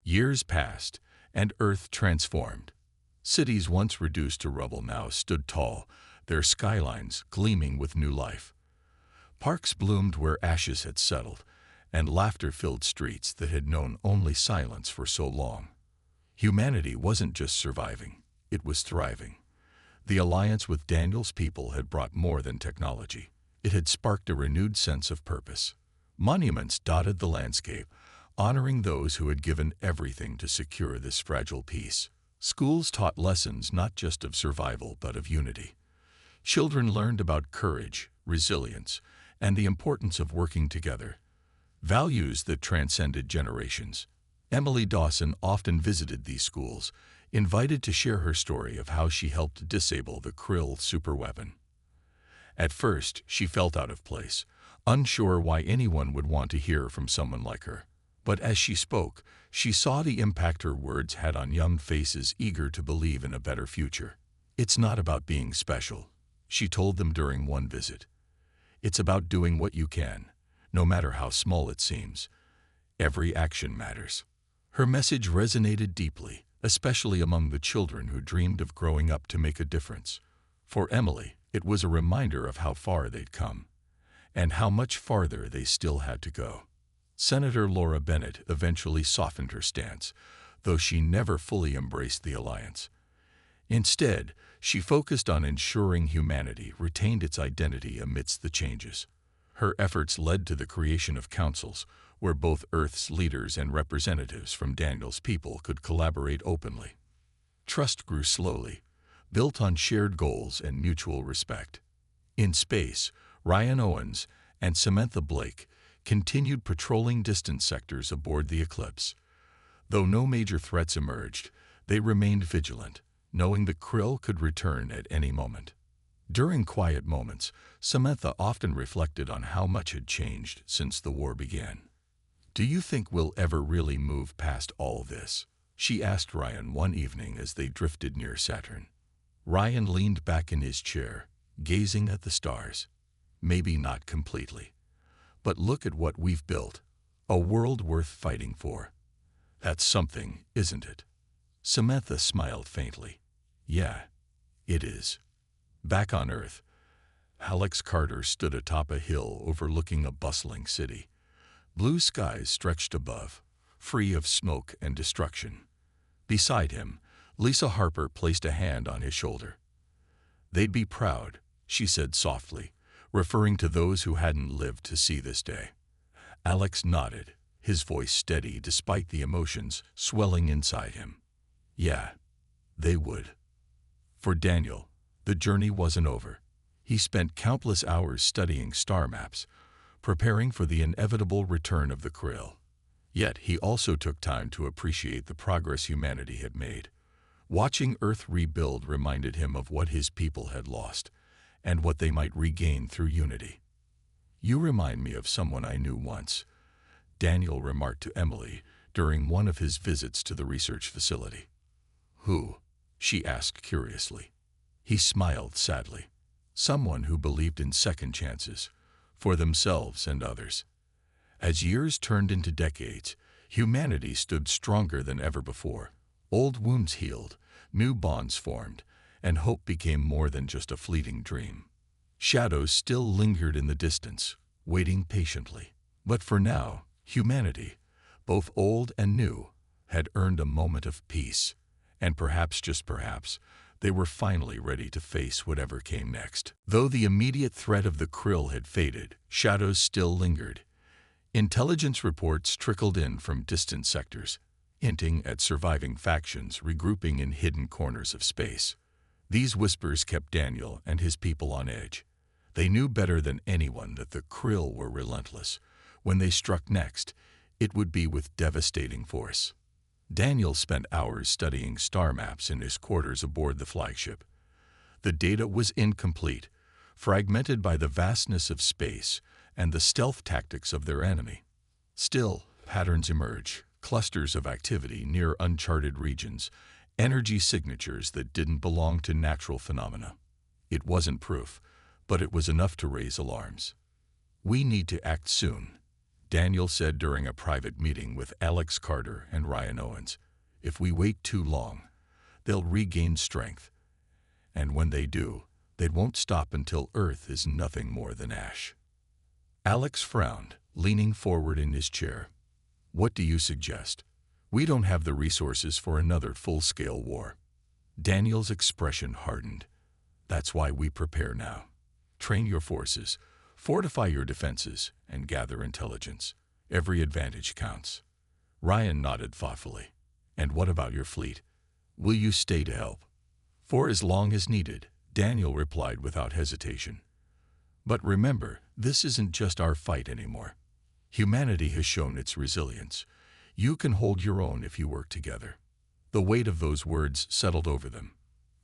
Years passed, and Earth transformed. Cities once reduced to rubble now stood tall, their skylines gleaming with new life. Parks bloomed where ashes had settled, and laughter filled streets that had known only silence for so long. Humanity wasn't just surviving, it was thriving. The alliance with Daniel's people had brought more than technology. It had sparked a renewed sense of purpose. Monuments dotted the landscape, honoring those who had given everything to secure this fragile peace. Schools taught lessons not just of survival but of unity. Children learned about courage, resilience, and the importance of working together, values that transcended generations. Emily Dawson often visited these schools, invited to share her story of how she helped disable the Krill superweapon. At first, she felt out of place, unsure why anyone would want to hear from someone like her. But as she spoke, she saw the impact her words had on young faces eager to believe in a better future. "It's not about being special," she told them during one visit. "It's about doing what you can, no matter how small it seems. Every action matters." Her message resonated deeply, especially among the children who dreamed of growing up to make a difference. For Emily, it was a reminder of how far they'd come, and how much farther they still had to go. Senator Laura Bennett eventually softened her stance, though she never fully embraced the alliance. Instead, she focused on ensuring humanity retained its identity amidst the changes. Her efforts led to the creation of councils, where both Earth's leaders and representatives from Daniel's people could collaborate openly. Trust grew slowly, built on shared goals and mutual respect. In space, Ryan Owens and Samantha Blake continued patrolling distant sectors aboard the Eclipse. Though no major threats emerged, they remained vigilant, knowing the Krill could return at any moment. During quiet moments, Samantha often reflected on how much had changed since the war began. "Do you think we'll ever really move past all this?" she asked Ryan one evening as they drifted near Saturn. Ryan leaned back in his chair, gazing at the stars. "Maybe not completely. But look at what we've built. A world worth fighting for. That's something, isn't it?" Samantha smiled faintly. "Yeah, it is." Back on Earth, Alex Carter stood atop a hill overlooking a bustling city. Blue skies stretched above, free of smoke and destruction. Beside him, Lisa Harper placed a hand on his shoulder. "They'd be proud," she said softly, referring to those who hadn't lived to see this day. Alex nodded, his voice steady despite the emotions swelling inside him. "Yeah, they would." For Daniel, the journey wasn't over. He spent countless hours studying star maps, preparing for the inevitable return of the Krill. Yet he also took time to appreciate the progress humanity had made. Watching Earth rebuild reminded him of what his people had lost, and what they might regain through unity. "You remind me of someone I knew once," Daniel remarked to Emily during one of his visits to the research facility. "Who?" she asked curiously. He smiled sadly. "Someone who believed in second chances, for themselves and others." As years turned into decades, humanity stood stronger than ever before. Old wounds healed, new bonds formed, and hope became more than just a fleeting dream. Shadows still lingered in the distance, waiting patiently. But for now, humanity, both old and new, had earned a moment of peace, and perhaps, just perhaps, they were finally ready to face whatever came next. Though the immediate threat of the Krill had faded, shadows still lingered. Intelligence reports trickled in from distant sectors, hinting at surviving factions regrouping in hidden corners of space. These whispers kept Daniel and his people on edge. They knew better than anyone that the Krill were relentless. When they struck next, it would be with devastating force. Daniel spent hours studying star maps in his quarters aboard the flagship. The data was incomplete, fragmented by the vastness of space and the stealth tactics of their enemy. Still, patterns emerged, clusters of activity near uncharted regions, energy signatures that didn't belong to natural phenomena. It wasn't proof, but it was enough to raise alarms. "We need to act soon," Daniel said during a private meeting with Alex Carter and Ryan Owens. If we wait too long, they'll regain strength. And when they do, they won't stop until Earth is nothing more than ash. Alex frowned, leaning forward in his chair. What do you suggest? We don't have the resources for another full-scale war. Daniel's expression hardened. That's why we prepare now. Train your forces, fortify your defenses, and gather intelligence. Every advantage counts. Ryan nodded thoughtfully. And what about your fleet? Will you stay to help? For as long as needed, Daniel replied without hesitation. But remember, this isn't just our fight anymore. Humanity has shown its resilience. You can hold your own if you work together. The weight of those words settled over them.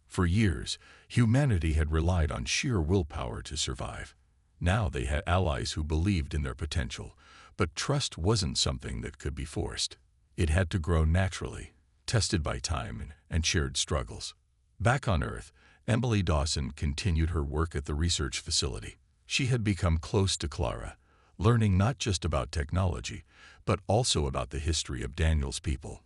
For years, humanity had relied on sheer willpower to survive. Now they had allies who believed in their potential, but trust wasn't something that could be forced. It had to grow naturally, tested by time and shared struggles. Back on Earth, Emily Dawson continued her work at the research facility. She had become close to Clara, learning not just about technology, but also about the history of Daniel's people.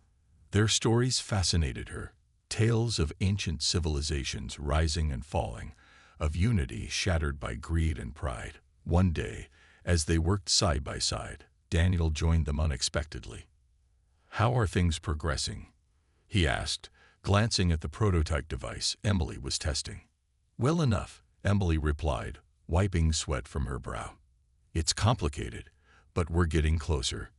Their stories fascinated her, tales of ancient civilizations rising and falling, of unity shattered by greed and pride. One day, as they worked side by side, Daniel joined them unexpectedly. "How are things progressing?" he asked, glancing at the prototype device Emily was testing. "Well enough," Emily replied, wiping sweat from her brow. "It's complicated, but we're getting closer."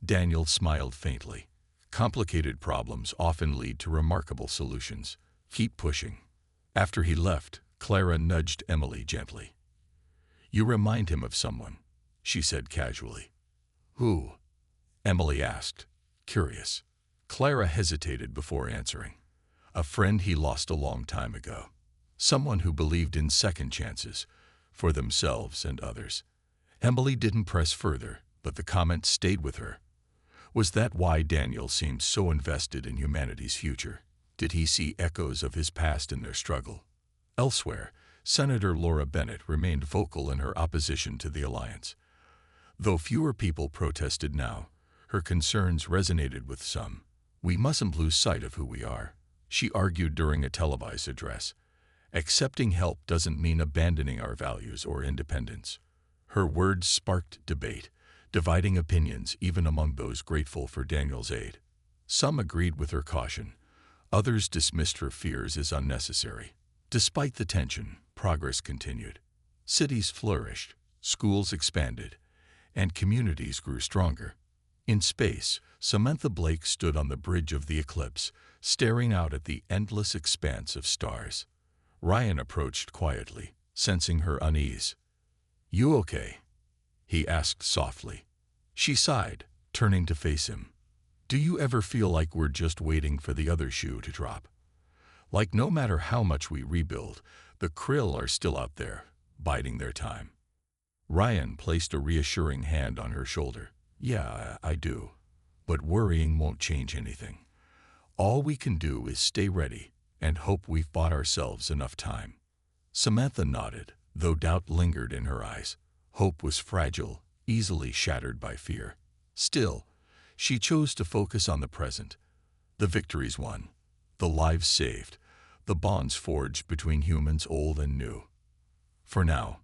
Daniel smiled faintly. Complicated problems often lead to remarkable solutions. Keep pushing. After he left, Clara nudged Emily gently. "You remind him of someone," she said casually. "Who?" Emily asked, curious. Clara hesitated before answering. "A friend he lost a long time ago. Someone who believed in second chances, for themselves and others." Emily didn't press further, but the comment stayed with her. Was that why Daniel seemed so invested in humanity's future? Did he see echoes of his past in their struggle? Elsewhere, Senator Laura Bennett remained vocal in her opposition to the alliance. Though fewer people protested now, her concerns resonated with some. "We mustn't lose sight of who we are," she argued during a televised address. "Accepting help doesn't mean abandoning our values or independence." Her words sparked debate, dividing opinions even among those grateful for Daniel's aid. Some agreed with her caution. Others dismissed her fears as unnecessary. Despite the tension, progress continued. Cities flourished, schools expanded, and communities grew stronger. In space, Samantha Blake stood on the bridge of the eclipse, staring out at the endless expanse of stars. Ryan approached quietly, sensing her unease. "You okay?" he asked softly. She sighed, turning to face him. "Do you ever feel like we're just waiting for the other shoe to drop? Like no matter how much we rebuild, the krill are still out there, biding their time?" Ryan placed a reassuring hand on her shoulder. "Yeah, I do. But worrying won't change anything. All we can do is stay ready and hope we've bought ourselves enough time." Samantha nodded, though doubt lingered in her eyes. Hope was fragile, easily shattered by fear. Still, she chose to focus on the present. The victories won, the lives saved, the bonds forged between humans old and new. For now,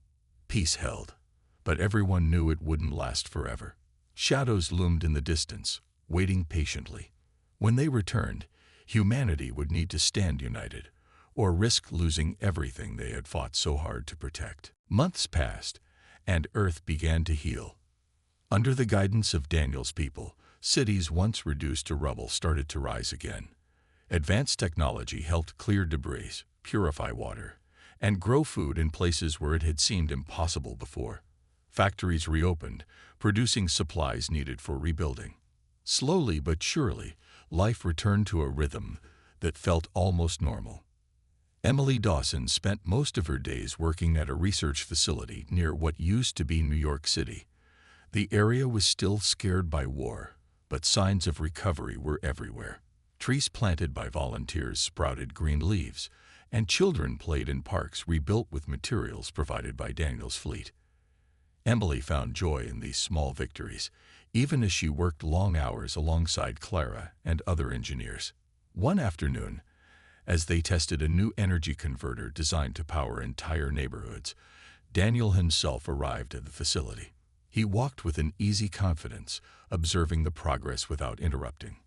peace held, but everyone knew it wouldn't last forever. Shadows loomed in the distance, waiting patiently. When they returned, humanity would need to stand united, or risk losing everything they had fought so hard to protect. Months passed, and Earth began to heal. Under the guidance of Daniel's people, cities once reduced to rubble started to rise again. Advanced technology helped clear debris, purify water, and grow food in places where it had seemed impossible before. Factories reopened, producing supplies needed for rebuilding. Slowly but surely, life returned to a rhythm that felt almost normal. Emily Dawson spent most of her days working at a research facility near what used to be New York City. The area was still scared by war, but signs of recovery were everywhere. Trees planted by volunteers sprouted green leaves, and children played in parks rebuilt with materials provided by Daniel's fleet. Emily found joy in these small victories, even as she worked long hours alongside Clara and other engineers. One afternoon, as they tested a new energy converter designed to power entire neighborhoods, Daniel himself arrived at the facility. He walked with an easy confidence, observing the progress without interrupting.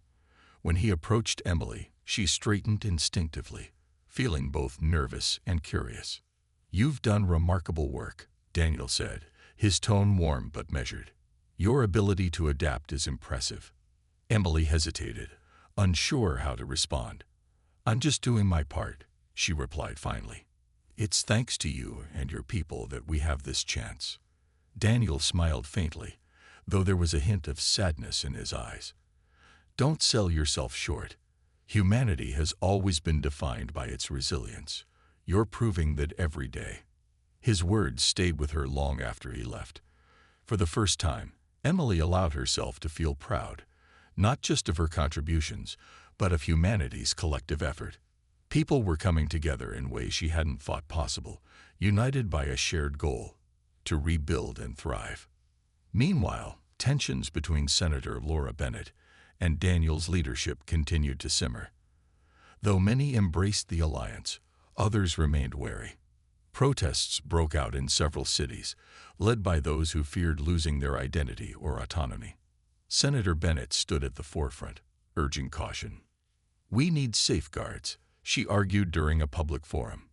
When he approached Emily, she straightened instinctively, feeling both nervous and curious. "You've done remarkable work," Daniel said, his tone warm but measured. "Your ability to adapt is impressive." Emily hesitated, unsure how to respond. "I'm just doing my part," she replied finally. "It's thanks to you and your people that we have this chance." Daniel smiled faintly, though there was a hint of sadness in his eyes. "Don't sell yourself short. Humanity has always been defined by its resilience. You're proving that every day." His words stayed with her long after he left. For the first time, Emily allowed herself to feel proud, not just of her contributions, but of humanity's collective effort. People were coming together in ways she hadn't thought possible, united by a shared goal: to rebuild and thrive. Meanwhile, tensions between Senator Laura Bennett and Daniel's leadership continued to simmer. Though many embraced the alliance, others remained wary. Protests broke out in several cities, led by those who feared losing their identity or autonomy. Senator Bennett stood at the forefront, urging caution. "We need safeguards," she argued during a public forum.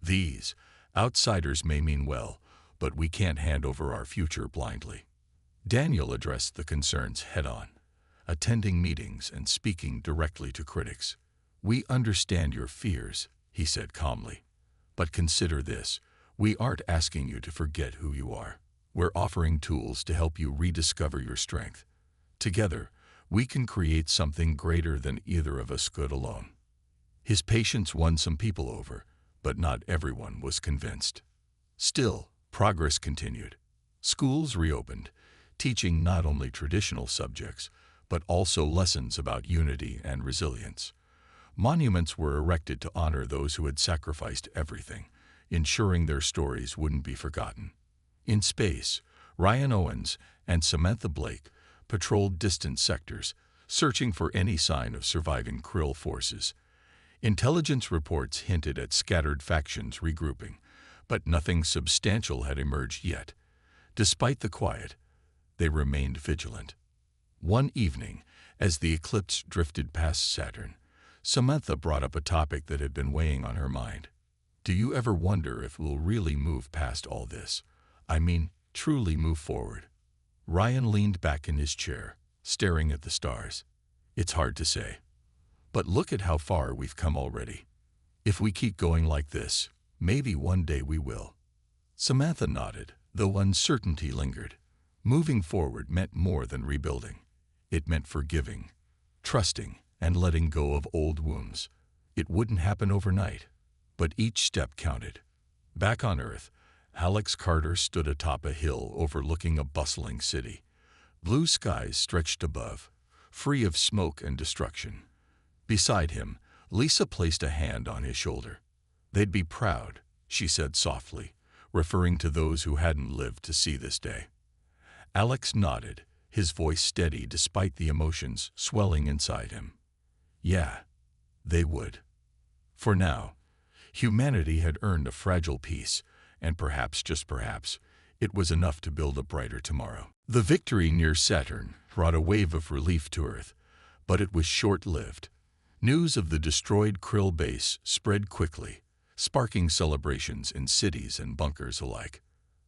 "These outsiders may mean well, but we can't hand over our future blindly." Daniel addressed the concerns head-on, attending meetings and speaking directly to critics. "We understand your fears," he said calmly. "But consider this: we aren't asking you to forget who you are. We're offering tools to help you rediscover your strength. Together, we can create something greater than either of us could alone." His patience won some people over, but not everyone was convinced. Still, progress continued. Schools reopened, teaching not only traditional subjects, but also lessons about unity and resilience. Monuments were erected to honor those who had sacrificed everything, ensuring their stories wouldn't be forgotten. In space, Ryan Owens and Samantha Blake patrolled distant sectors, searching for any sign of surviving Krill forces. Intelligence reports hinted at scattered factions regrouping, but nothing substantial had emerged yet. Despite the quiet, they remained vigilant. One evening, as the eclipse drifted past Saturn, Samantha brought up a topic that had been weighing on her mind. "Do you ever wonder if we'll really move past all this? I mean, truly move forward?" Ryan leaned back in his chair, staring at the stars. "It's hard to say. But look at how far we've come already. If we keep going like this, maybe one day we will." Samantha nodded, though uncertainty lingered. Moving forward meant more than rebuilding. It meant forgiving, trusting, and letting go of old wounds. It wouldn't happen overnight, but each step counted. Back on Earth, Alex Carter stood atop a hill overlooking a bustling city. Blue skies stretched above, free of smoke and destruction. Beside him, Lisa placed a hand on his shoulder. "They'd be proud," she said softly, referring to those who hadn't lived to see this day. Alex nodded, his voice steady despite the emotions swelling inside him. Yeah, they would. For now, humanity had earned a fragile peace, and perhaps, just perhaps, it was enough to build a brighter tomorrow. The victory near Saturn brought a wave of relief to Earth, but it was short-lived. News of the destroyed Krill base spread quickly, sparking celebrations in cities and bunkers alike.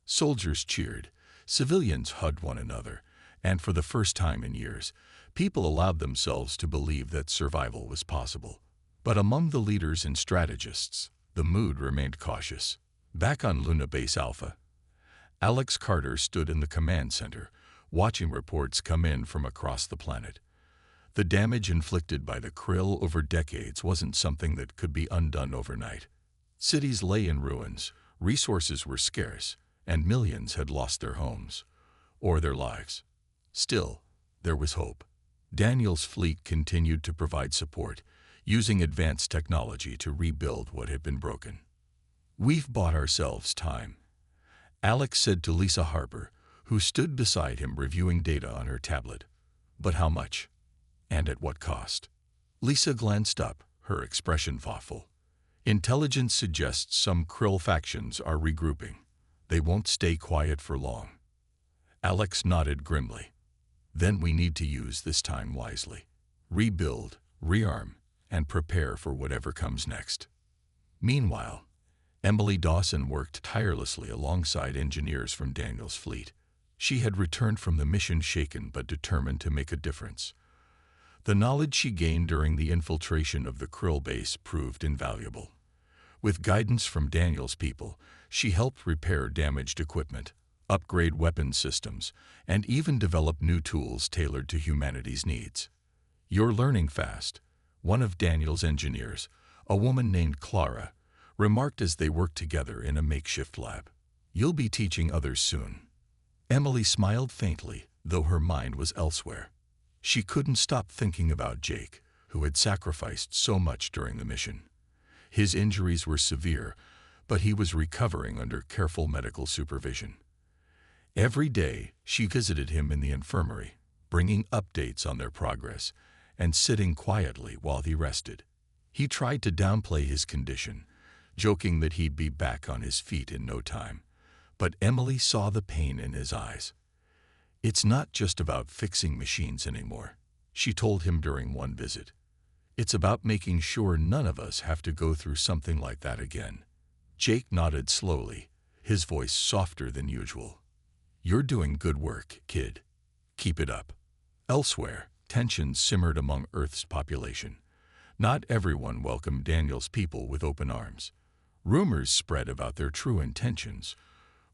Soldiers cheered, civilians hugged one another, and for the first time in years, people allowed themselves to believe that survival was possible. But among the leaders and strategists, the mood remained cautious. Back on Luna Base Alpha, Alex Carter stood in the command center, watching reports come in from across the planet. The damage inflicted by the Krill over decades wasn't something that could be undone overnight. Cities lay in ruins, resources were scarce, and millions had lost their homes, or their lives. Still, there was hope. Daniel's fleet continued to provide support, using advanced technology to rebuild what had been broken. "We've bought ourselves time." Alex said to Lisa Harper, who stood beside him reviewing data on her tablet. But how much? And at what cost? Lisa glanced up, her expression thoughtful. Intelligence suggests some Krill factions are regrouping. They won't stay quiet for long. Alex nodded grimly. Then we need to use this time wisely. Rebuild, rearm, and prepare for whatever comes next. Meanwhile, Emily Dawson worked tirelessly alongside engineers from Daniel's fleet. She had returned from the mission shaken but determined to make a difference. The knowledge she gained during the infiltration of the Krill base proved invaluable. With guidance from Daniel's people, she helped repair damaged equipment, upgrade weapon systems, and even develop new tools tailored to humanity's needs. "You're learning fast," one of Daniel's engineers, a woman named Clara, remarked as they worked together in a makeshift lab. "You'll be teaching others soon." Emily smiled faintly, though her mind was elsewhere. She couldn't stop thinking about Jake, who had sacrificed so much during the mission. His injuries were severe, but he was recovering under careful medical supervision. Every day, she visited him in the infirmary, bringing updates on their progress and sitting quietly while he rested. He tried to downplay his condition, joking that he'd be back on his feet in no time, but Emily saw the pain in his eyes. "It's not just about fixing machines anymore," she told him during one visit. "It's about making sure none of us have to go through something like that again." Jake nodded slowly, his voice softer than usual. "You're doing good work, kid. Keep it up." Elsewhere, tensions simmered among Earth's population. Not everyone welcomed Daniel's people with open arms. Rumors spread about their true intentions.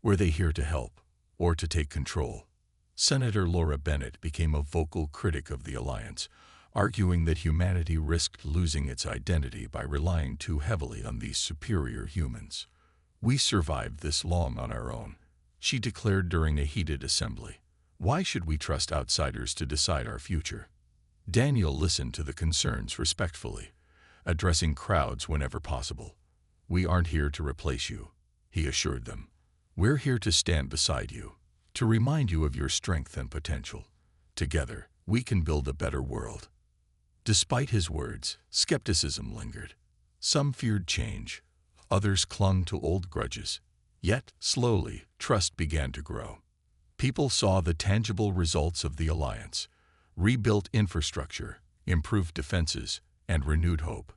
Were they here to help, or to take control? Senator Laura Bennett became a vocal critic of the alliance, arguing that humanity risked losing its identity by relying too heavily on these superior humans. "We survived this long on our own," she declared during a heated assembly. "Why should we trust outsiders to decide our future?" Daniel listened to the concerns respectfully, addressing crowds whenever possible. "We aren't here to replace you," he assured them. "We're here to stand beside you, to remind you of your strength and potential. Together, we can build a better world." Despite his words, skepticism lingered. Some feared change, others clung to old grudges. Yet, slowly, trust began to grow. People saw the tangible results of the alliance: rebuilt infrastructure, improved defenses, and renewed hope.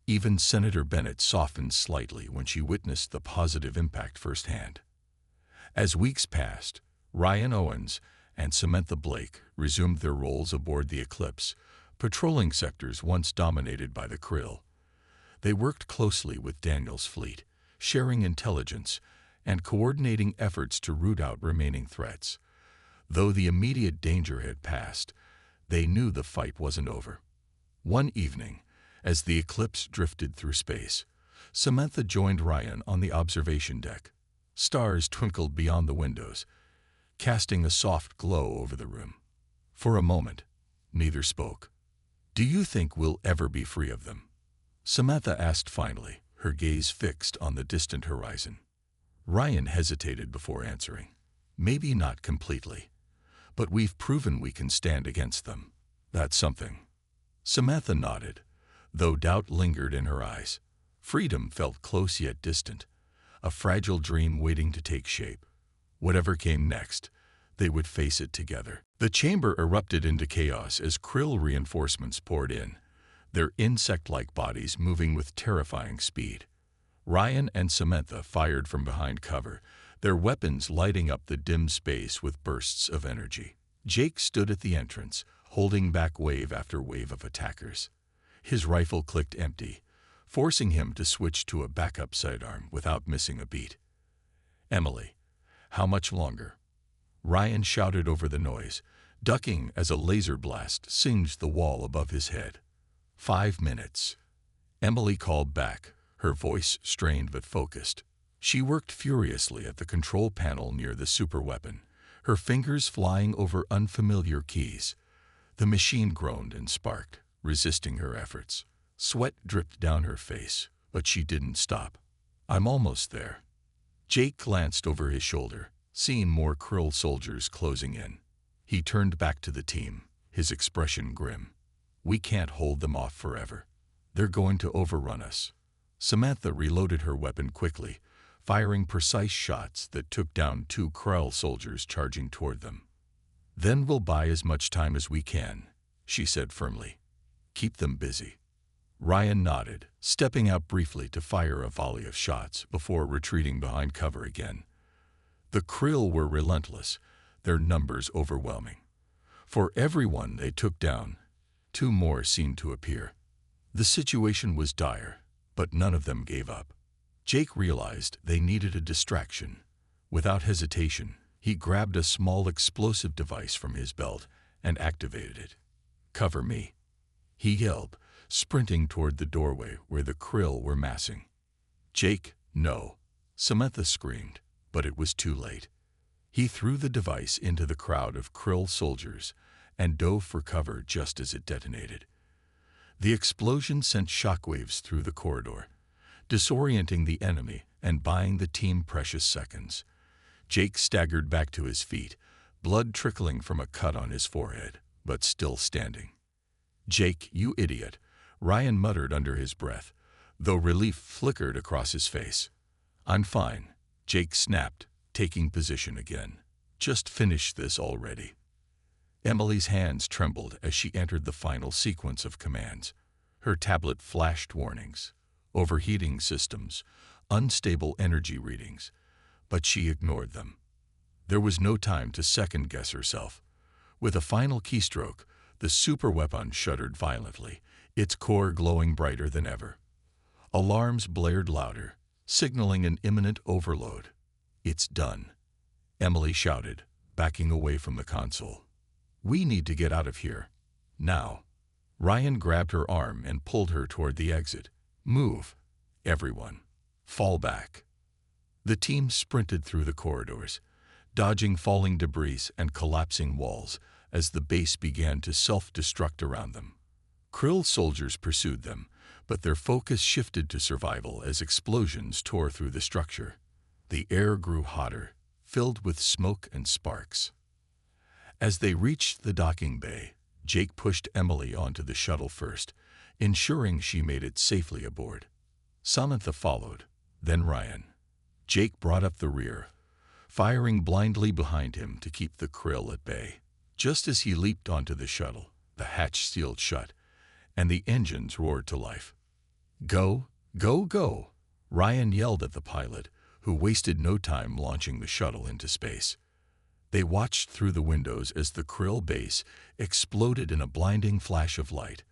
Even Senator Bennett softened slightly when she witnessed the positive impact firsthand. As weeks passed, Ryan Owens and Samantha Blake resumed their roles aboard the Eclipse, patrolling sectors once dominated by the Krill. They worked closely with Daniel's fleet, sharing intelligence and coordinating efforts to root out remaining threats. Though the immediate danger had passed, they knew the fight wasn't over. One evening, as the Eclipse drifted through space, Samantha joined Ryan on the observation deck. Stars twinkled beyond the windows, casting a soft glow over the room. For a moment, neither spoke. "Do you think we'll ever be free of them?" Samantha asked finally, her gaze fixed on the distant horizon. Ryan hesitated before answering. "Maybe not completely, but we've proven we can stand against them. That's something." Samantha nodded, though doubt lingered in her eyes. Freedom felt close yet distant, a fragile dream waiting to take shape. Whatever came next, they would face it together. The chamber erupted into chaos as Krill reinforcements poured in, their insect-like bodies moving with terrifying speed. Ryan and Samantha fired from behind cover, their weapons lighting up the dim space with bursts of energy. Jake stood at the entrance, holding back wave after wave of attackers. His rifle clicked empty, forcing him to switch to a backup sidearm without missing a beat. "Emily, how much longer?" Ryan shouted over the noise, ducking as a laser blast singed the wall above his head. 5 minutes. Emily called back, her voice strained but focused. She worked furiously at the control panel near the superweapon, her fingers flying over unfamiliar keys. The machine groaned and sparked, resisting her efforts. Sweat dripped down her face, but she didn't stop. "I'm almost there." Jake glanced over his shoulder, seeing more Krill soldiers closing in. He turned back to the team, his expression grim. We can't hold them off forever. They're going to overrun us. Samantha reloaded her weapon quickly, firing precise shots that took down 2 Krill soldiers charging toward them. Then we'll buy as much time as we can, she said firmly. Keep them busy. Ryan nodded, stepping out briefly to fire a volley of shots before retreating behind cover again. The Krill were relentless, their numbers overwhelming. For every one they took down, 2 more seemed to appear. The situation was dire, but none of them gave up. Jake realized they needed a distraction. Without hesitation, he grabbed a small explosive device from his belt and activated it. Cover me, he yelled, sprinting toward the doorway where the Krill were massing. Jake, no, Samantha screamed, but it was too late. He threw the device into the crowd of Krill soldiers and dove for cover just as it detonated. The explosion sent shockwaves through the corridor, disorienting the enemy and buying the team precious seconds. Jake staggered back to his feet, blood trickling from a cut on his forehead, but still standing. Jake, you idiot, Ryan muttered under his breath, though relief flickered across his face. I'm fine, Jake snapped, taking position again. Just finish this already. Emily's hands trembled as she entered the final sequence of commands. Her tablet flashed warnings, overheating systems, unstable energy readings, but she ignored them. There was no time to second-guess herself. With a final keystroke, the superweapon shuddered violently, its core glowing brighter than ever. Alarms blared louder, signaling an imminent overload. It's done, Emily shouted, backing away from the console. We need to get out of here. Now. Ryan grabbed her arm and pulled her toward the exit. Move, everyone. Fall back. The team sprinted through the corridors, dodging falling debris and collapsing walls as the base began to self-destruct around them. Krill soldiers pursued them, but their focus shifted to survival as explosions tore through the structure. The air grew hotter, filled with smoke and sparks. As they reached the docking bay, Jake pushed Emily onto the shuttle first, ensuring she made it safely aboard. Samantha followed, then Ryan. Jake brought up the rear, firing blindly behind him to keep the Krill at bay. Just as he leaped onto the shuttle, the hatch sealed shut, and the engines roared to life. Go, go, go, Ryan yelled at the pilot, who wasted no time launching the shuttle into space. They watched through the windows as the Krill base exploded in a blinding flash of light,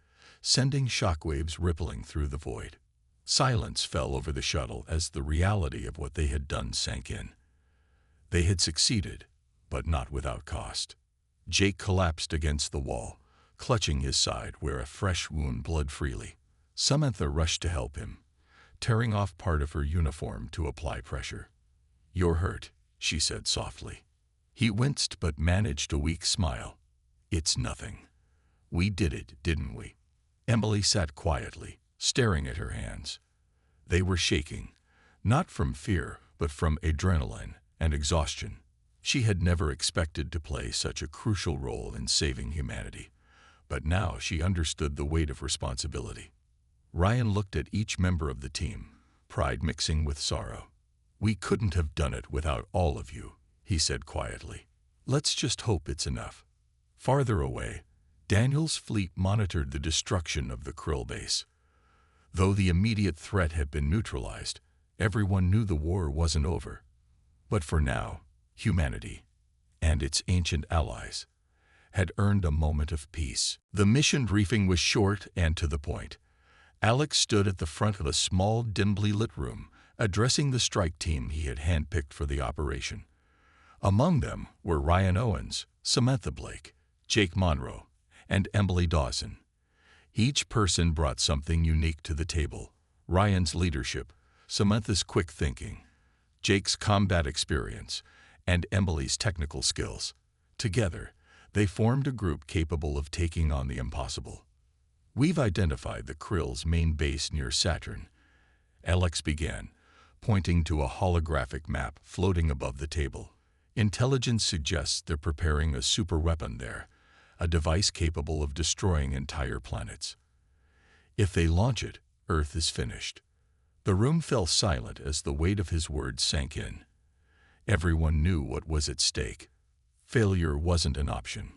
sending shockwaves rippling through the void. Silence fell over the shuttle as the reality of what they had done sank in. They had succeeded, but not without cost. Jake collapsed against the wall, clutching his side where a fresh wound bled freely. Samantha rushed to help him, tearing off part of her uniform to apply pressure. You're hurt, she said softly. He winced but managed a weak smile. It's nothing. We did it, didn't we? Emily sat quietly, staring at her hands. They were shaking, not from fear, but from adrenaline and exhaustion. She had never expected to play such a crucial role in saving humanity, but now she understood the weight of responsibility. Ryan looked at each member of the team, pride mixing with sorrow. We couldn't have done it without all of you, he said quietly. Let's just hope it's enough. Farther away, Daniel's fleet monitored the destruction of the Krill base. Though the immediate threat had been neutralized, everyone knew the war wasn't over. But for now, humanity, and its ancient allies, had earned a moment of peace. The mission briefing was short and to the point. Alex stood at the front of a small, dimly lit room, addressing the strike team he had handpicked for the operation. Among them were Ryan Owens, Samantha Blake, Jake Monroe, and Emily Dawson. Each person brought something unique to the table: Ryan's leadership, Samantha's quick thinking, Jake's combat experience, and Emily's technical skills. Together, they formed a group capable of taking on the impossible. We've identified the Krill's main base near Saturn, Alex began, pointing to a holographic map floating above the table. Intelligence suggests they're preparing a superweapon there, a device capable of destroying entire planets. If they launch it, Earth is finished. The room fell silent as the weight of his words sank in. Everyone knew what was at stake. Failure wasn't an option.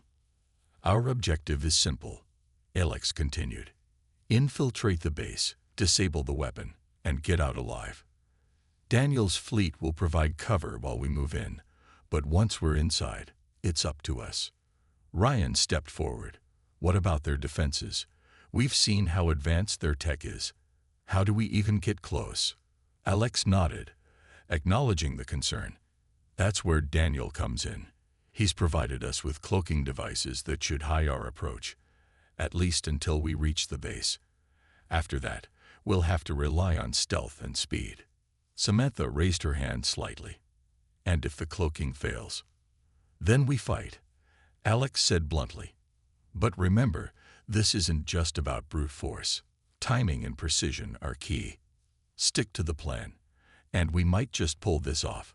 Our objective is simple, Alex continued. Infiltrate the base, disable the weapon, and get out alive. Daniel's fleet will provide cover while we move in, but once we're inside, it's up to us. Ryan stepped forward. What about their defenses? We've seen how advanced their tech is. How do we even get close? Alex nodded, acknowledging the concern. That's where Daniel comes in. He's provided us with cloaking devices that should hide our approach, at least until we reach the base. After that, we'll have to rely on stealth and speed. Samantha raised her hand slightly. And if the cloaking fails? Then we fight, Alex said bluntly. But remember, this isn't just about brute force. Timing and precision are key. Stick to the plan, and we might just pull this off.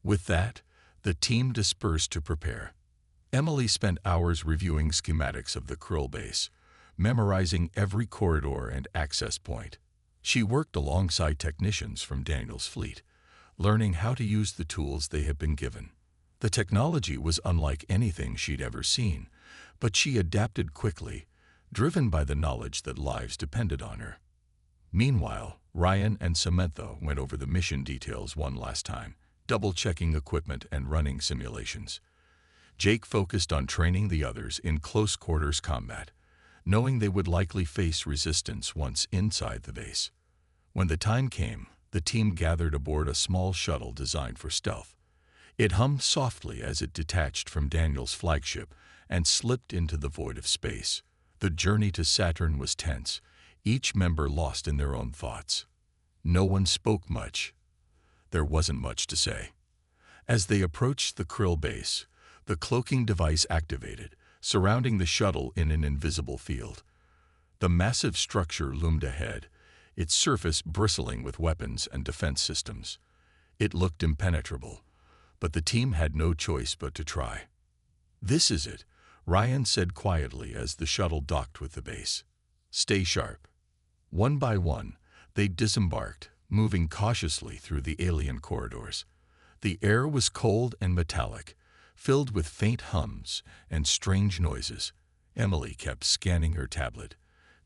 With that, the team dispersed to prepare. Emily spent hours reviewing schematics of the Krill base, memorizing every corridor and access point. She worked alongside technicians from Daniel's fleet, learning how to use the tools they had been given. The technology was unlike anything she'd ever seen, but she adapted quickly, driven by the knowledge that lives depended on her. Meanwhile, Ryan and Samantha went over the mission details one last time, double-checking equipment and running simulations. Jake focused on training the others in close-quarters combat, knowing they would likely face resistance once inside the base. When the time came, the team gathered aboard a small shuttle designed for stealth. It hummed softly as it detached from Daniel's flagship and slipped into the void of space. The journey to Saturn was tense, each member lost in their own thoughts. No one spoke much. There wasn't much to say. As they approached the Krill base, the cloaking device activated, surrounding the shuttle in an invisible field. The massive structure loomed ahead, its surface bristling with weapons and defense systems. It looked impenetrable, but the team had no choice but to try. "This is it," Ryan said quietly as the shuttle docked with the base. "Stay sharp." One by one, they disembarked, moving cautiously through the alien corridors. The air was cold and metallic, filled with faint hums and strange noises. Emily kept scanning her tablet,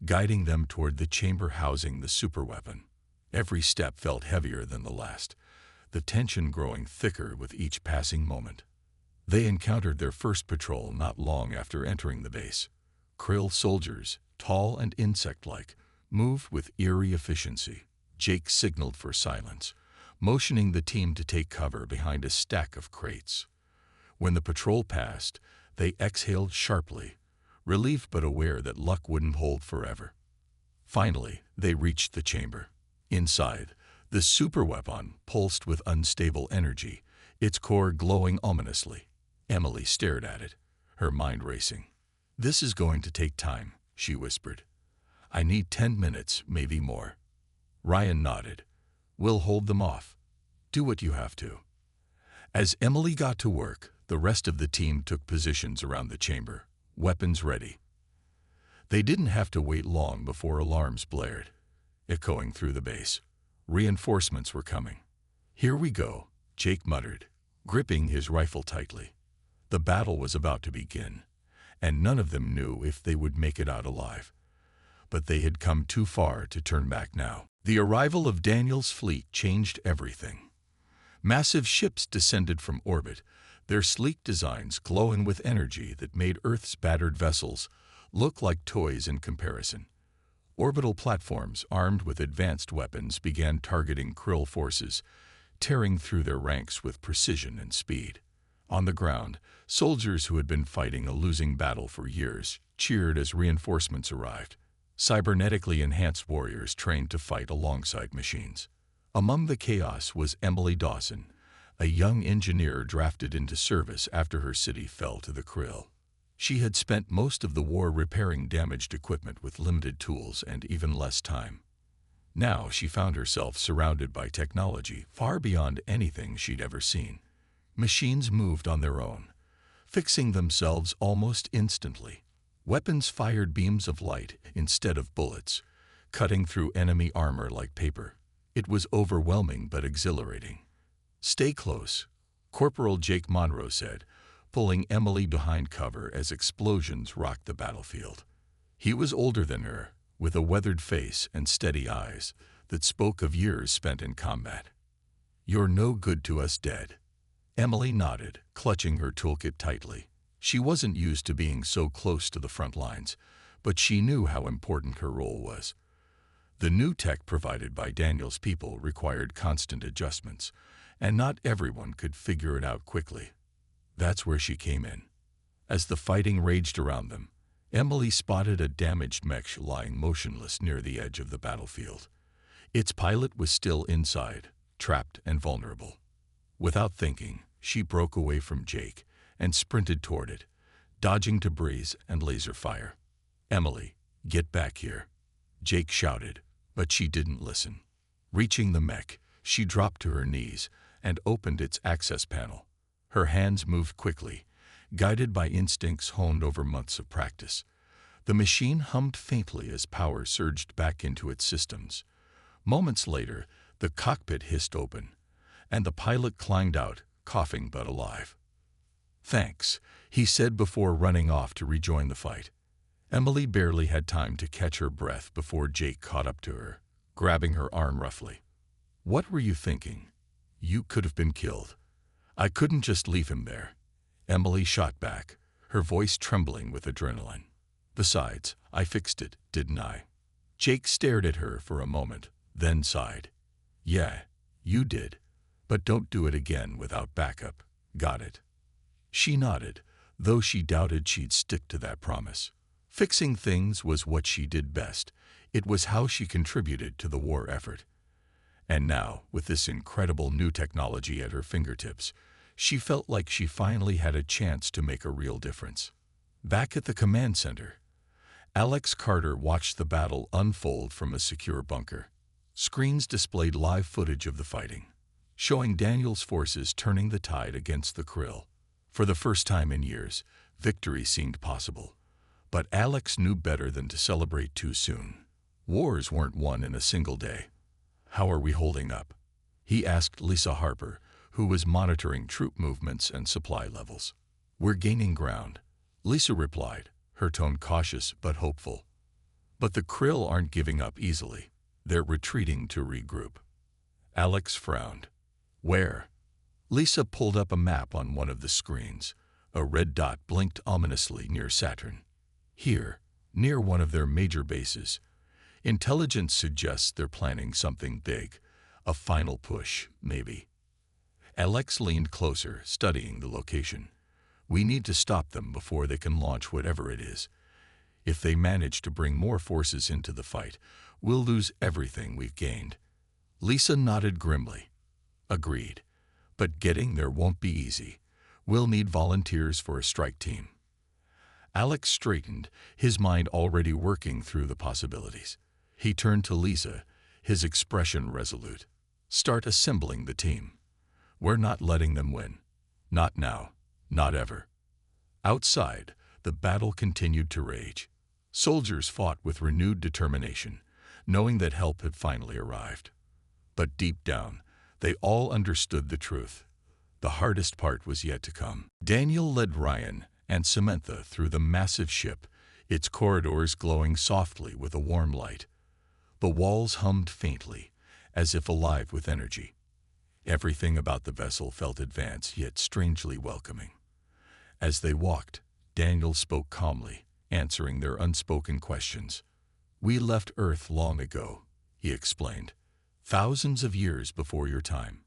guiding them toward the chamber housing the superweapon. Every step felt heavier than the last, the tension growing thicker with each passing moment. They encountered their first patrol not long after entering the base. Krill soldiers, tall and insect-like, moved with eerie efficiency. Jake signaled for silence, motioning the team to take cover behind a stack of crates. When the patrol passed, they exhaled sharply, relieved but aware that luck wouldn't hold forever. Finally, they reached the chamber. Inside, the superweapon pulsed with unstable energy, its core glowing ominously. Emily stared at it, her mind racing. "This is going to take time," she whispered. "I need 10 minutes, maybe more." Ryan nodded. "We'll hold them off. Do what you have to." As Emily got to work, the rest of the team took positions around the chamber, weapons ready. They didn't have to wait long before alarms blared, echoing through the base. Reinforcements were coming. "Here we go," Jake muttered, gripping his rifle tightly. The battle was about to begin, and none of them knew if they would make it out alive. But they had come too far to turn back now. The arrival of Daniel's fleet changed everything. Massive ships descended from orbit, their sleek designs glowing with energy that made Earth's battered vessels look like toys in comparison. Orbital platforms armed with advanced weapons began targeting Krill forces, tearing through their ranks with precision and speed. On the ground, soldiers who had been fighting a losing battle for years cheered as reinforcements arrived. Cybernetically enhanced warriors trained to fight alongside machines. Among the chaos was Emily Dawson, a young engineer drafted into service after her city fell to the Krill. She had spent most of the war repairing damaged equipment with limited tools and even less time. Now she found herself surrounded by technology far beyond anything she'd ever seen. Machines moved on their own, fixing themselves almost instantly. Weapons fired beams of light instead of bullets, cutting through enemy armor like paper. It was overwhelming but exhilarating. "Stay close," Corporal Jake Monroe said, pulling Emily behind cover as explosions rocked the battlefield. He was older than her, with a weathered face and steady eyes that spoke of years spent in combat. "You're no good to us dead." Emily nodded, clutching her toolkit tightly. She wasn't used to being so close to the front lines, but she knew how important her role was. The new tech provided by Daniel's people required constant adjustments, and not everyone could figure it out quickly. That's where she came in. As the fighting raged around them, Emily spotted a damaged mech lying motionless near the edge of the battlefield. Its pilot was still inside, trapped and vulnerable. Without thinking, she broke away from Jake and sprinted toward it, dodging debris and laser fire. "Emily, get back here," Jake shouted, but she didn't listen. Reaching the mech, she dropped to her knees and opened its access panel. Her hands moved quickly, guided by instincts honed over months of practice. The machine hummed faintly as power surged back into its systems. Moments later, the cockpit hissed open, and the pilot climbed out, coughing but alive. "Thanks," he said before running off to rejoin the fight. Emily barely had time to catch her breath before Jake caught up to her, grabbing her arm roughly. "What were you thinking? You could have been killed. I couldn't just leave him there." Emily shot back, her voice trembling with adrenaline. "Besides, I fixed it, didn't I?" Jake stared at her for a moment, then sighed. "Yeah, you did. But don't do it again without backup. Got it?" She nodded, though she doubted she'd stick to that promise. Fixing things was what she did best. It was how she contributed to the war effort. And now, with this incredible new technology at her fingertips, she felt like she finally had a chance to make a real difference. Back at the command center, Alex Carter watched the battle unfold from a secure bunker. Screens displayed live footage of the fighting, showing Daniel's forces turning the tide against the Krill. For the first time in years, victory seemed possible. But Alex knew better than to celebrate too soon. Wars weren't won in a single day. "How are we holding up?" he asked Lisa Harper, who was monitoring troop movements and supply levels. "We're gaining ground," Lisa replied, her tone cautious but hopeful. "But the Krill aren't giving up easily. They're retreating to regroup." Alex frowned. "Where?" Lisa pulled up a map on one of the screens. A red dot blinked ominously near Saturn. "Here, near one of their major bases. Intelligence suggests they're planning something big. A final push, maybe." Alex leaned closer, studying the location. "We need to stop them before they can launch whatever it is. If they manage to bring more forces into the fight, we'll lose everything we've gained." Lisa nodded grimly. "Agreed. But getting there won't be easy. We'll need volunteers for a strike team." Alex straightened, his mind already working through the possibilities. He turned to Lisa, his expression resolute. "Start assembling the team. We're not letting them win. Not now. Not ever." Outside, the battle continued to rage. Soldiers fought with renewed determination, knowing that help had finally arrived. But deep down, they all understood the truth. The hardest part was yet to come. Daniel led Ryan and Samantha through the massive ship, its corridors glowing softly with a warm light. The walls hummed faintly, as if alive with energy. Everything about the vessel felt advanced yet strangely welcoming. As they walked, Daniel spoke calmly, answering their unspoken questions. "We left Earth long ago," he explained. "Thousands of years before your time.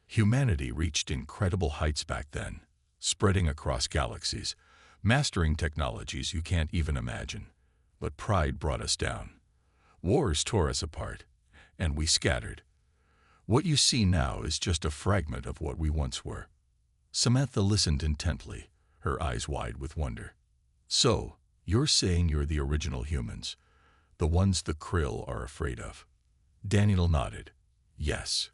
Humanity reached incredible heights back then, spreading across galaxies, mastering technologies you can't even imagine. But pride brought us down. Wars tore us apart, and we scattered. What you see now is just a fragment of what we once were." Samantha listened intently, her eyes wide with wonder. "So, you're saying you're the original humans, the ones the Krill are afraid of?" Daniel nodded. Yes.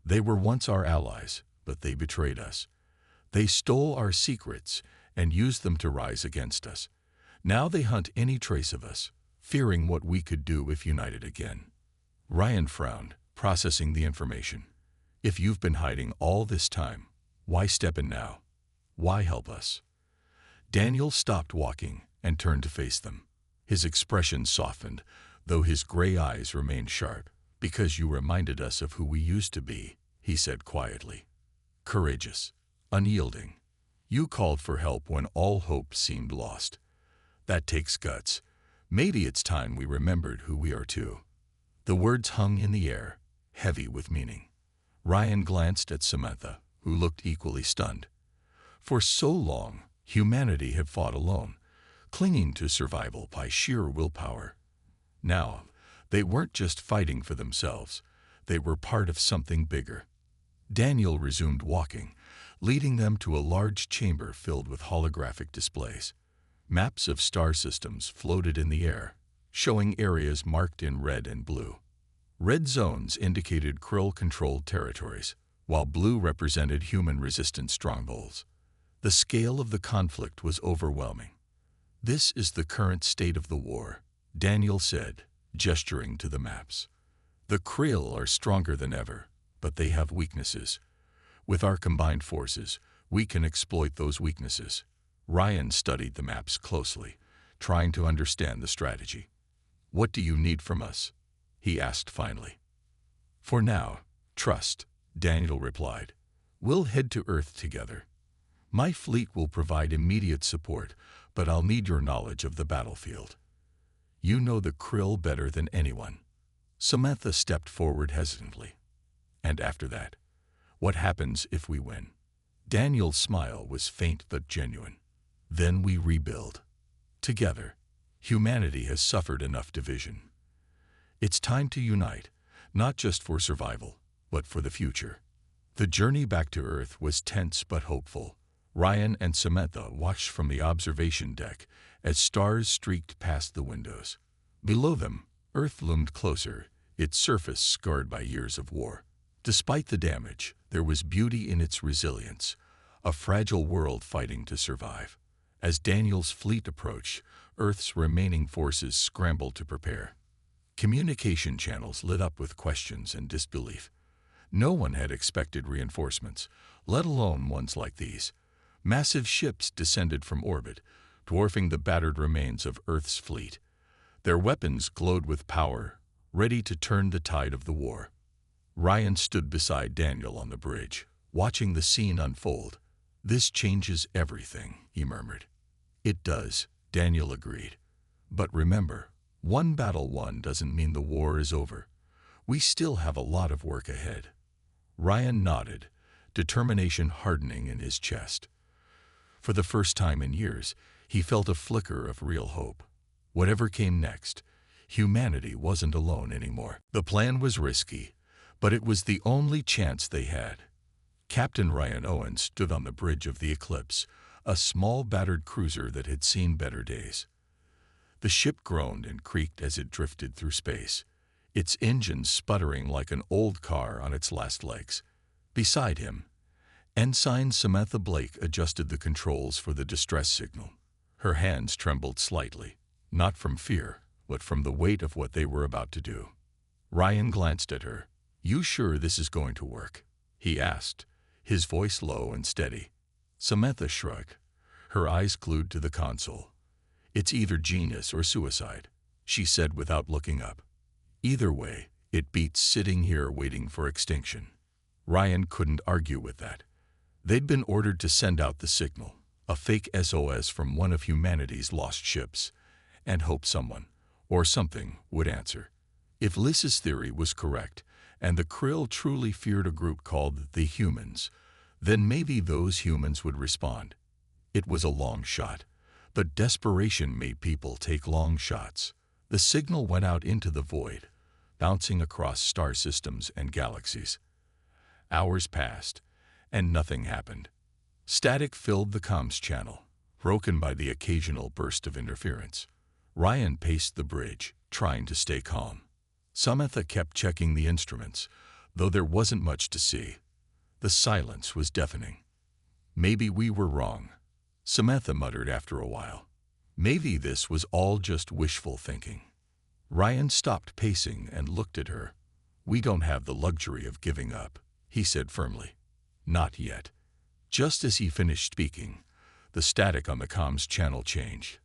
They were once our allies, but they betrayed us. They stole our secrets and used them to rise against us. Now they hunt any trace of us, fearing what we could do if united again. Ryan frowned, processing the information. If you've been hiding all this time, why step in now? Why help us? Daniel stopped walking and turned to face them. His expression softened, though his gray eyes remained sharp. Because you reminded us of who we used to be, he said quietly. Courageous, unyielding. You called for help when all hope seemed lost. That takes guts. Maybe it's time we remembered who we are too. The words hung in the air, heavy with meaning. Ryan glanced at Samantha, who looked equally stunned. For so long, humanity had fought alone, clinging to survival by sheer willpower. Now, they weren't just fighting for themselves. They were part of something bigger. Daniel resumed walking, leading them to a large chamber filled with holographic displays. Maps of star systems floated in the air, showing areas marked in red and blue. Red zones indicated Krill-controlled territories, while blue represented human-resistant strongholds. The scale of the conflict was overwhelming. This is the current state of the war, Daniel said, gesturing to the maps. The Krill are stronger than ever, but they have weaknesses. With our combined forces, we can exploit those weaknesses. Ryan studied the maps closely, trying to understand the strategy. What do you need from us? He asked finally. For now, trust, Daniel replied. We'll head to Earth together. My fleet will provide immediate support, but I'll need your knowledge of the battlefield. You know the Krill better than anyone. Samantha stepped forward hesitantly. And after that, what happens if we win? Daniel's smile was faint but genuine. Then we rebuild. Together, humanity has suffered enough division. It's time to unite, not just for survival, but for the future. The journey back to Earth was tense but hopeful. Ryan and Samantha watched from the observation deck as stars streaked past the windows. Below them, Earth loomed closer, its surface scarred by years of war. Despite the damage, there was beauty in its resilience, a fragile world fighting to survive. As Daniel's fleet approached, Earth's remaining forces scrambled to prepare. Communication channels lit up with questions and disbelief. No one had expected reinforcements, let alone ones like these. Massive ships descended from orbit, dwarfing the battered remains of Earth's fleet. Their weapons glowed with power, ready to turn the tide of the war. Ryan stood beside Daniel on the bridge, watching the scene unfold. This changes everything, he murmured. It does, Daniel agreed. But remember, one battle won doesn't mean the war is over. We still have a lot of work ahead. Ryan nodded, determination hardening in his chest. For the first time in years, he felt a flicker of real hope. Whatever came next, humanity wasn't alone anymore. The plan was risky, but it was the only chance they had. Captain Ryan Owen stood on the bridge of the Eclipse, a small battered cruiser that had seen better days. The ship groaned and creaked as it drifted through space, its engine sputtering like an old car on its last legs. Beside him, Ensign Samantha Blake adjusted the controls for the distress signal. Her hands trembled slightly, not from fear, but from the weight of what they were about to do. Ryan glanced at her. You sure this is going to work? He asked, his voice low and steady. Samantha shrugged, her eyes glued to the console. It's either genius or suicide, she said without looking up. Either way, it beats sitting here waiting for extinction. Ryan couldn't argue with that. They'd been ordered to send out the signal, a fake SOS from one of humanity's lost ships, and hope someone, or something, would answer. If Lys's theory was correct, and the Krill truly feared a group called the Humans, then maybe those humans would respond. It was a long shot, but desperation made people take long shots. The signal went out into the void, bouncing across star systems and galaxies. Hours passed, and nothing happened. Static filled the comms channel, broken by the occasional burst of interference. Ryan paced the bridge, trying to stay calm. Samantha kept checking the instruments, though there wasn't much to see. The silence was deafening. Maybe we were wrong, Samantha muttered after a while. Maybe this was all just wishful thinking. Ryan stopped pacing and looked at her. We don't have the luxury of giving up, he said firmly. Not yet. Just as he finished speaking, the static on the comms channel changed.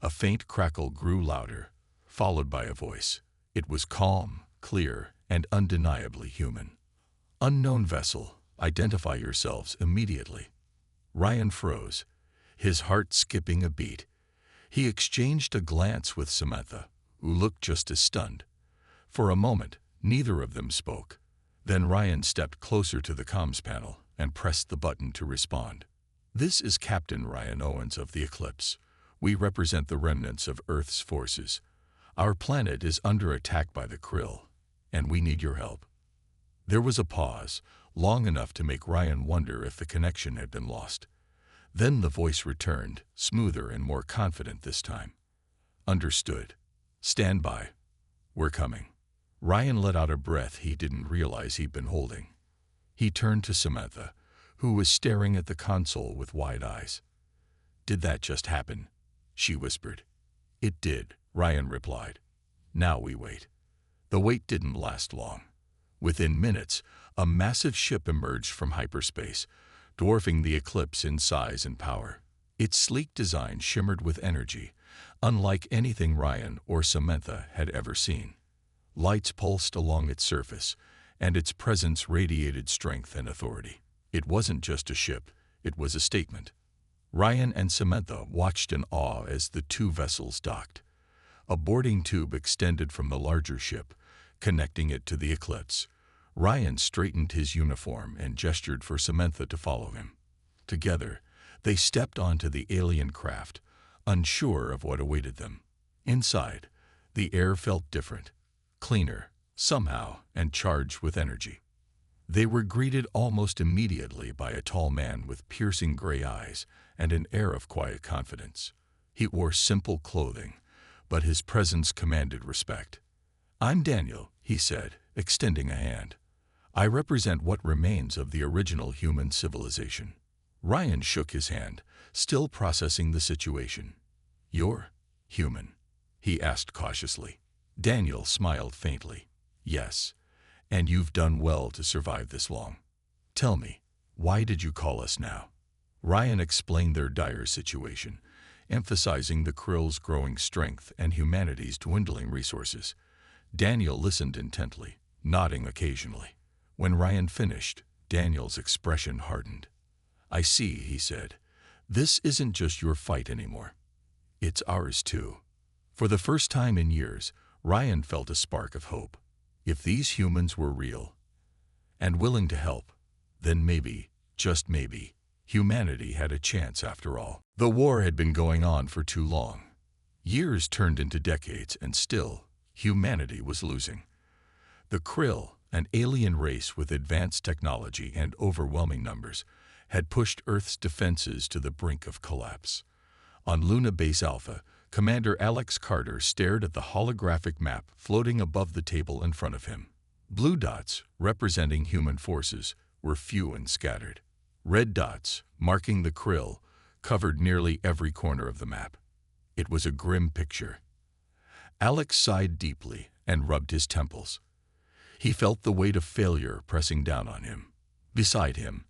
A faint crackle grew louder, followed by a voice. It was calm, clear, and undeniably human. Unknown vessel, identify yourselves immediately. Ryan froze, his heart skipping a beat. He exchanged a glance with Samantha, who looked just as stunned. For a moment, neither of them spoke. Then Ryan stepped closer to the comms panel and pressed the button to respond. This is Captain Ryan Owens of the Eclipse. We represent the remnants of Earth's forces. Our planet is under attack by the Krill, and we need your help. There was a pause, long enough to make Ryan wonder if the connection had been lost. Then the voice returned, smoother and more confident this time. Understood. Stand by. We're coming. Ryan let out a breath he didn't realize he'd been holding. He turned to Samantha, who was staring at the console with wide eyes. Did that just happen? She whispered. It did, Ryan replied. Now we wait. The wait didn't last long. Within minutes, a massive ship emerged from hyperspace, dwarfing the Eclipse in size and power. Its sleek design shimmered with energy, unlike anything Ryan or Samantha had ever seen. Lights pulsed along its surface, and its presence radiated strength and authority. It wasn't just a ship, it was a statement. Ryan and Samantha watched in awe as the two vessels docked. A boarding tube extended from the larger ship, connecting it to the Eclipse. Ryan straightened his uniform and gestured for Samantha to follow him. Together, they stepped onto the alien craft, unsure of what awaited them. Inside, the air felt different, cleaner, somehow, and charged with energy. They were greeted almost immediately by a tall man with piercing gray eyes and an air of quiet confidence. He wore simple clothing, but his presence commanded respect. I'm Daniel, he said, extending a hand. I represent what remains of the original human civilization. Ryan shook his hand, still processing the situation. You're human? He asked cautiously. Daniel smiled faintly. Yes, and you've done well to survive this long. Tell me, why did you call us now? Ryan explained their dire situation, emphasizing the Krill's growing strength and humanity's dwindling resources. Daniel listened intently, nodding occasionally. When Ryan finished, Daniel's expression hardened. I see, he said. This isn't just your fight anymore. It's ours too. For the first time in years, Ryan felt a spark of hope. If these humans were real and willing to help, then maybe, just maybe, humanity had a chance after all. The war had been going on for too long. Years turned into decades, and still, humanity was losing. The Krill, an alien race with advanced technology and overwhelming numbers, had pushed Earth's defenses to the brink of collapse. On Luna Base Alpha, Commander Alex Carter stared at the holographic map floating above the table in front of him. Blue dots, representing human forces, were few and scattered. Red dots, marking the Krill, covered nearly every corner of the map. It was a grim picture. Alex sighed deeply and rubbed his temples. He felt the weight of failure pressing down on him. Beside him,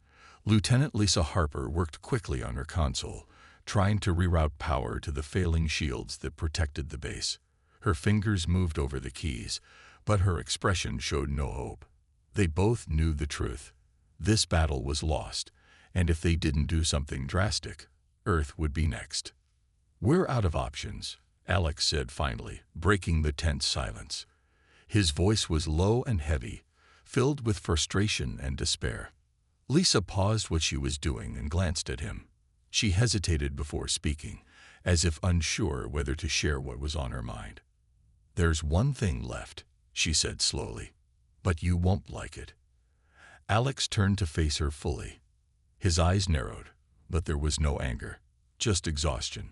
Lieutenant Lisa Harper worked quickly on her console, trying to reroute power to the failing shields that protected the base. Her fingers moved over the keys, but her expression showed no hope. They both knew the truth. This battle was lost, and if they didn't do something drastic, Earth would be next. We're out of options, Alex said finally, breaking the tense silence. His voice was low and heavy, filled with frustration and despair. Lisa paused what she was doing and glanced at him. She hesitated before speaking, as if unsure whether to share what was on her mind. There's one thing left, she said slowly, but you won't like it. Alex turned to face her fully. His eyes narrowed, but there was no anger, just exhaustion.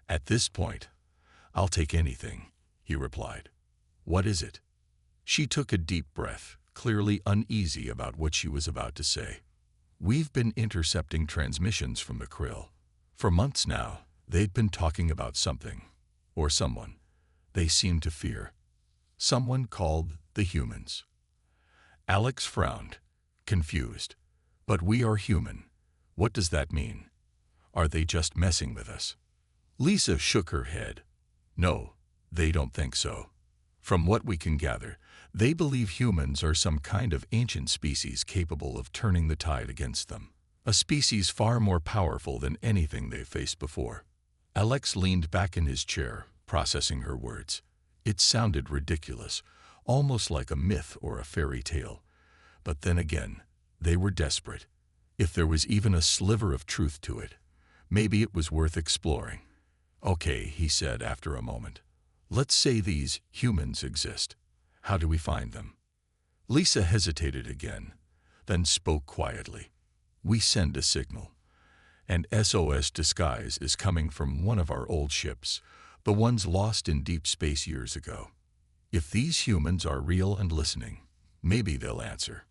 At this point, I'll take anything, he replied. What is it? She took a deep breath, clearly uneasy about what she was about to say. We've been intercepting transmissions from the Krill. For months now, they'd been talking about something, or someone, they seemed to fear. Someone called the humans. Alex frowned, confused. But we are human. What does that mean? Are they just messing with us? Lisa shook her head. No, they don't think so. From what we can gather, they believe humans are some kind of ancient species capable of turning the tide against them. A species far more powerful than anything they've faced before. Alex leaned back in his chair, processing her words. It sounded ridiculous, almost like a myth or a fairy tale. But then again, they were desperate. If there was even a sliver of truth to it, maybe it was worth exploring. Okay, he said after a moment. Let's say these humans exist. How do we find them? Lisa hesitated again, then spoke quietly. We send a signal. An SOS disguise is coming from one of our old ships, the ones lost in deep space years ago. If these humans are real and listening, maybe they'll answer.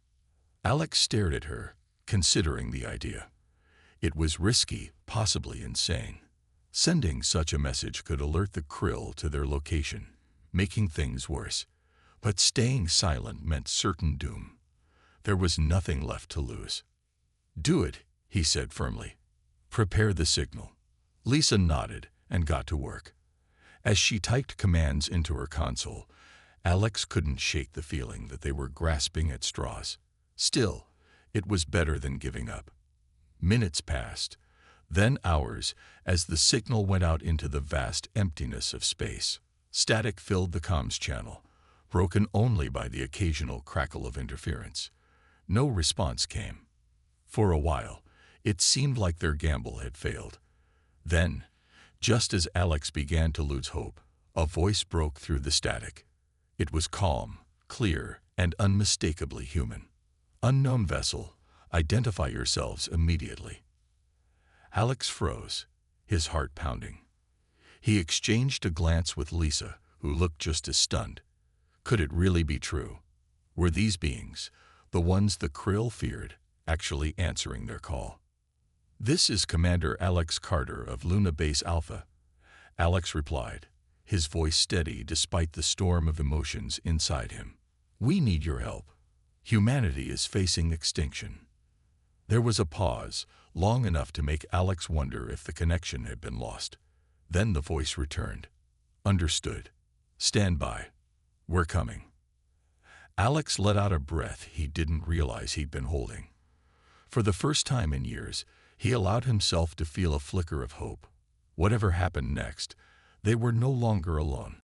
Alex stared at her, considering the idea. It was risky, possibly insane. Sending such a message could alert the Krill to their location, making things worse. But staying silent meant certain doom. There was nothing left to lose. Do it, he said firmly. Prepare the signal. Lisa nodded and got to work. As she typed commands into her console, Alex couldn't shake the feeling that they were grasping at straws. Still, it was better than giving up. Minutes passed, then hours, as the signal went out into the vast emptiness of space. Static filled the comms channel, broken only by the occasional crackle of interference. No response came. For a while, it seemed like their gamble had failed. Then, just as Alex began to lose hope, a voice broke through the static. It was calm, clear, and unmistakably human. Unknown vessel, identify yourselves immediately. Alex froze, his heart pounding. He exchanged a glance with Lisa, who looked just as stunned. Could it really be true? Were these beings, the ones the Krill feared, actually answering their call? This is Commander Alex Carter of Luna Base Alpha. Alex replied, his voice steady despite the storm of emotions inside him. We need your help. Humanity is facing extinction. There was a pause, long enough to make Alex wonder if the connection had been lost. Then the voice returned. Understood. Stand by. We're coming. Alex let out a breath he didn't realize he'd been holding. For the first time in years, he allowed himself to feel a flicker of hope. Whatever happened next, they were no longer alone.